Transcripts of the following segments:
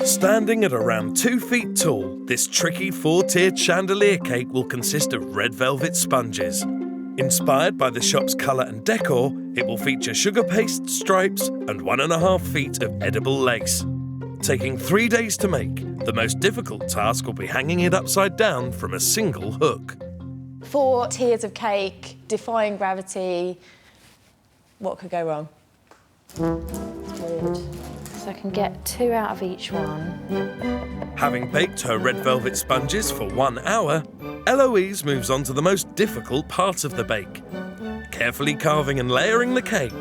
Standing at around 2 feet tall, this tricky 4-tiered chandelier cake will consist of red velvet sponges. Inspired by the shop's colour and decor, it will feature sugar paste, stripes and 1.5 feet of edible lace. Taking 3 days to make, the most difficult task will be hanging it upside down from a single hook. 4 tiers of cake, defying gravity. What could go wrong? Good. So I can get 2 out of each one. Having baked her red velvet sponges for 1 hour, Eloise moves on to the most difficult part of the bake, carefully carving and layering the cake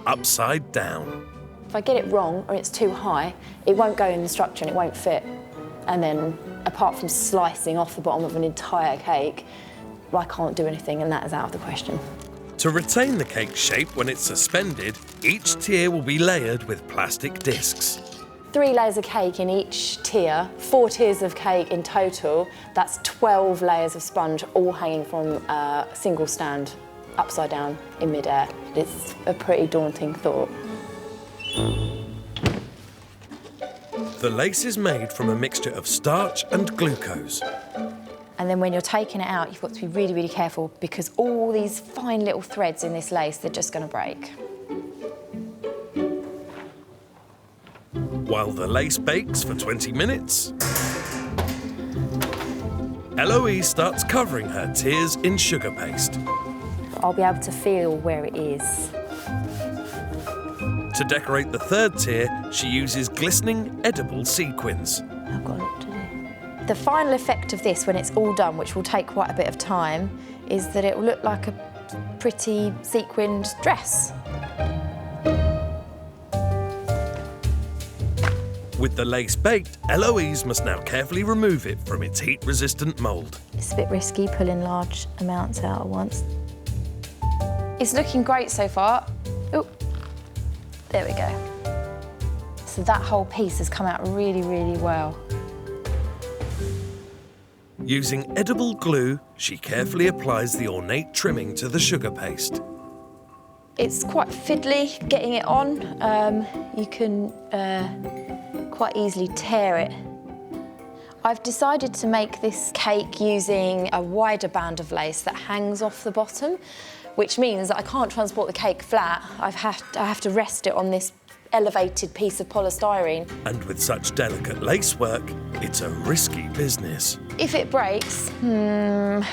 upside down. If I get it wrong or it's too high, it won't go in the structure and it won't fit. And then, apart from slicing off the bottom of an entire cake, I can't do anything, and that is out of the question. To retain the cake shape when it's suspended, each tier will be layered with plastic discs. 3 layers of cake in each tier, 4 tiers of cake in total. That's 12 layers of sponge, all hanging from a single stand, upside down in midair. It's a pretty daunting thought. The lace is made from a mixture of starch and glucose. And then when you're taking it out, you've got to be really, really careful because all these fine little threads in this lace, they're just going to break. While the lace bakes for 20 minutes, Eloise starts covering her tiers in sugar paste. I'll be able to feel where it is. To decorate the 3rd tier, she uses glistening, edible sequins. I've got a lot to do. The final effect of this, when it's all done, which will take quite a bit of time, is that it will look like a pretty sequined dress. With the lace baked, Eloise must now carefully remove it from its heat-resistant mould. It's a bit risky pulling large amounts out at once. It's looking great so far. Oh, there we go. So that whole piece has come out really, really well. Using edible glue, she carefully applies the ornate trimming to the sugar paste. It's quite fiddly getting it on. You can quite easily tear it. I've decided to make this cake using a wider band of lace that hangs off the bottom, which means that I can't transport the cake flat. I have to rest it on this elevated piece of polystyrene. And with such delicate lacework, it's a risky business. If it breaks, be in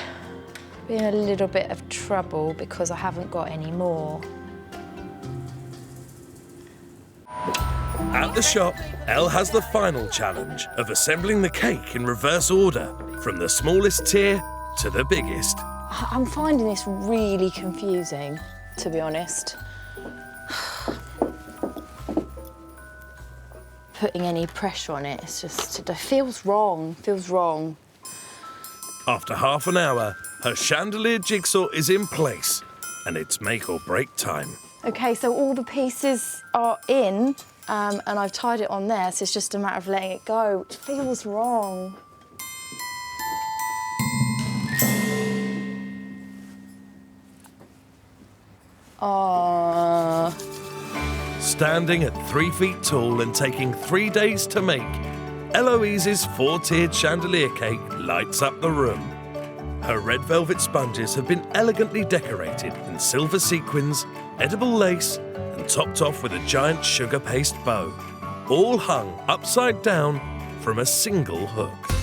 a little bit of trouble because I haven't got any more. At the shop, Elle has the final challenge of assembling the cake in reverse order, from the smallest tier to the biggest. I'm finding this really confusing, to be honest. Putting any pressure on it, it's just, it feels wrong. After half an hour, her chandelier jigsaw is in place, and it's make or break time. OK, so all the pieces are in, and I've tied it on there, so it's just a matter of letting it go. It feels wrong. Standing at 3 feet tall and taking 3 days to make, Eloise's 4-tiered chandelier cake lights up the room. Her red velvet sponges have been elegantly decorated in silver sequins, edible lace, and topped off with a giant sugar paste bow, all hung upside down from a single hook.